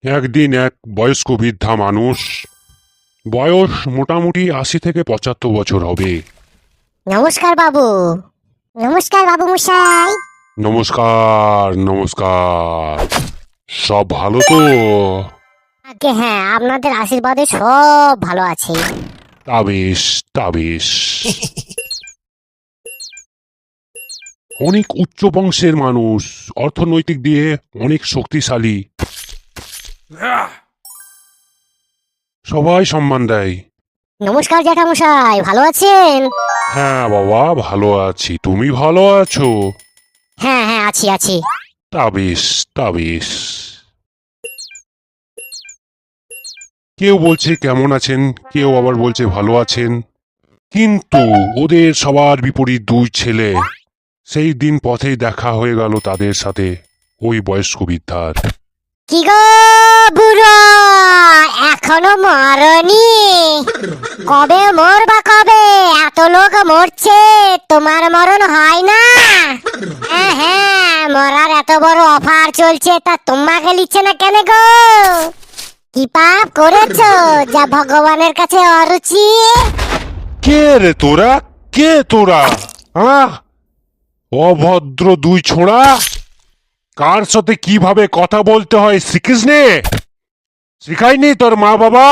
একদিন এক বয়স্ক বৃদ্ধা মানুষ, বয়স মোটামুটি ৮০ থেকে ৭৫ বছর হবে। নমস্কার বাবু। নমস্কার বাবু মশাই। নমস্কার নমস্কার। সব ভালো তো? আগে হ্যাঁ, আপনাদের আশীর্বাদে সব ভালো আছে। তা বেশ তা বেশ। অনেক উচ্চ বংশের মানুষ, অর্থনৈতিক দিয়ে অনেক শক্তিশালী, সবাই সম্মান দেয়। নমস্কার জ্যাঠামশাই, ভালো আছেন? হ্যাঁ বাবা, ভালো আছি। তুমি ভালো আছো? হ্যাঁ হ্যাঁ, আছি আছি। তা বেশ তা বেশ। কেউ বলছে কেমন আছেন, কেউ আবার বলছে ভালো আছেন। কিন্তু ওদের সবার বিপরীত দুই ছেলে। সেই দিন পথেই দেখা হয়ে গেল তাদের সাথে ওই বয়স্ক বৃদ্ধার। কি গো বুড়ো, এখনো মরনি? কবে মরবা কবে? এত লোক মরছে, তোমার মরণ হয় না? হ্যাঁ হ্যাঁ, মরার এত বড় অফার চলছে, তা তোমাকে লিখছে না কেন গো? কি পাপ করেছো যা ভগবানের কাছে অরুচি? কে রে তোরা, কে তোরা? হ্যাঁ, অভদ্র দুই ছোড়া। কার সাথে কিভাবে কথা বলতে হয় শিখিস নে? শিখাইনি তোর মা বাবা?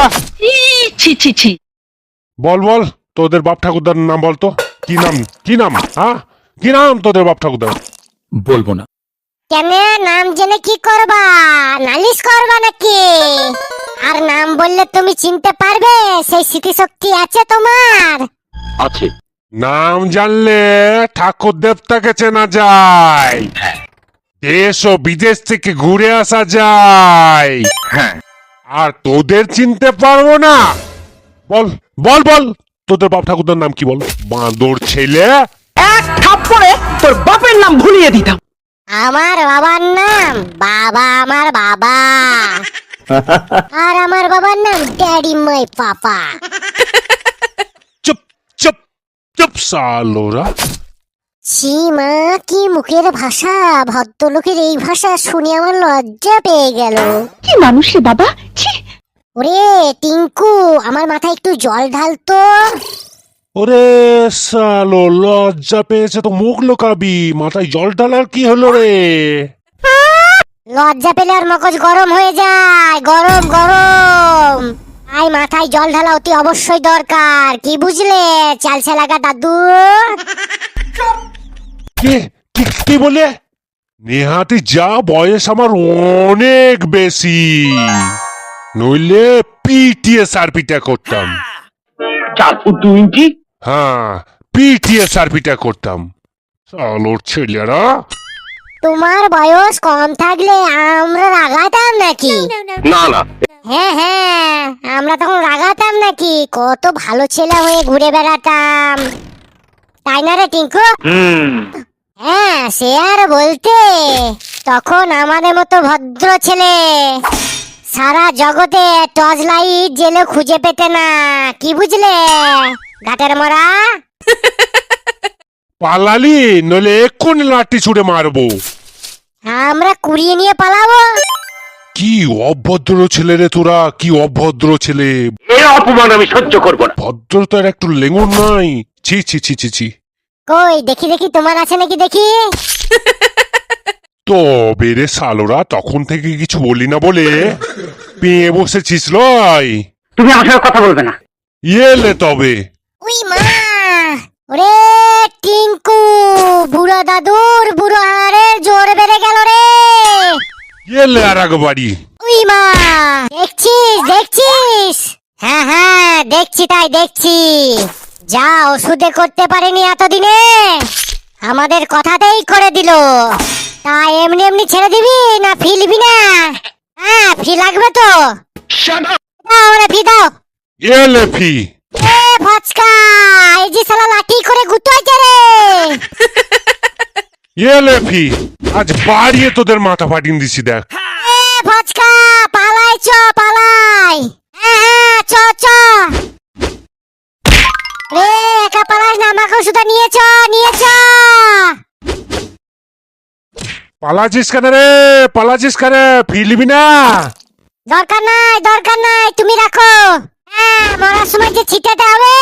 ছি ছি ছি। বল বল, তোদের বাপ ঠাকুরদার নাম বলতো। কি নাম, কি নাম? হ্যাঁ, কি নাম তোদের বাপ ঠাকুরদার? বলবো না। কেন, নাম জেনে কি করবা? নালিশ করবা নাকি? আর নাম বললে তুমি চিনতে পারবে? সেই স্মৃতিশক্তি আছে তোমার? আছে। নাম জানলে ঠাকুর দেবতাকে চেনা যায়, দেশ ও বিদেশ থেকে ঘুরে আসা যায়। হ্যাঁ। আর তোদের চিনতে পারবো না? বল বল বল, তোদের বাপ ঠাকুরদার নাম কি? বল, বাঁদর ছেলে। এক থাপ্পড়ে তোর বাপের নাম ভুলিয়ে দিতাম। আমার বাবার নাম বাবা, আমার বাবা। আর আমার বাবার নাম ড্যাডি মাই পাপা। চুপ চুপ চুপ সালোরা। সীমা, কি মুখের ভাষা! ভদ্রলোকের এই ভাষা শুনে আমার লজ্জা পেয়ে গেল। কি মানুষ রে বাবা, ছি। ওরে টিঙ্কু, আমার মাথায় একটু জল ঢালতো। ওরে সালো, লজ্জা পেয়েছে তো মুখ লোকাবি, মাথায় জল ঢালার কি হলো রে? লজ্জা পেলে আর মগজ গরম হয়ে যায়, গরম গরম। তাই মাথায় জল ঢালা অতি অবশ্যই দরকার, কি বুঝলে চাল চালাকা দাদু? কে কি কি বলে? নেহাতি যা, বয়স আমার অনেক বেশি, নইলে পিটিয়ে সারপিটা করতাম। 4 ফুট 2 ইঞ্চি। হ্যাঁ, পিটিয়ে সারপিটা করতাম। সালোর ছেলেরা। তোমার বয়স কম থাকলে আমরা রাগাতাম নাকি? না না। হ্যাঁ হ্যাঁ, আমরা তখন রাগাতাম নাকি? কত ভালো ছেলে হয়ে ঘুরে বেড়াতাম, তাই না রে টিঙ্কু? হ্যাঁ, সে আর বলতে। তখন আমাদের মতো ভদ্র ছেলে সারা জগতে টর্চ লাইট জেলে খুঁজে পেতে না, কি বুঝলে ঘাটের মরা? পালালি, নইলে এক্ষুনি লাঠি ছুড়ে মারবো। আমরা কুড়িয়ে নিয়ে পালাবো? কি অভদ্র ছেলে রে তোরা, কি অভদ্র ছেলে! এ অপমান আমি সহ্য করব না। ভদ্রতার একটু লেঙ্গন নাই। ছি ছি ছি ছি ছি। কই দেখি দেখি, তোমার আছে নাকি দেখি? তো বেরে সালোরা, তখন থেকে কিছু বলি না বলে পেয়ে বসেছিস লয়? তুমি আমার সাথে কথা বলবে না। ইয়েলে তবে। উই মা! ওরে টিঙ্কু, বুড়ো দাদুর বুড়ো হাড়ে জোর বেড়ে গেল রে। ইয়েলে আর একবারই। উই মা! দেখছিস দেখছিস? হ্যাঁ হ্যাঁ, দেখছি, তাই দেখছি। যা ওষুধে করতে পারেনি এতদিনে, আমাদের কথাতেই করে দিল। তা এমনি এমনি ছেড়ে দিবি না ফিলবি না? হ্যাঁ, ফি লাগবে তো। দাও ওরে, ফি দাও। ইয়েলে ফি। এ ফচকা, এই যে শালা লাঠি করে গুতাইছে রে। ইয়েলে ফি। আজ বাড়িয়ে তোদের মাথা ফাটিয়ে দিছি দেখ। এ ফচকা, পালাই চ পালাই। হ্যাঁ হ্যাঁ, চ চ। রে একা পালাস না, আমাকে ওষুধটা নিয়ে চ, নিয়ে চ। পালাছিস কেন রে, পালাছিস কেন? ফিরবি না? দরকার নাই তুমি রাখো। হ্যাঁ, মরার সময় যে ছিটাতে হবে।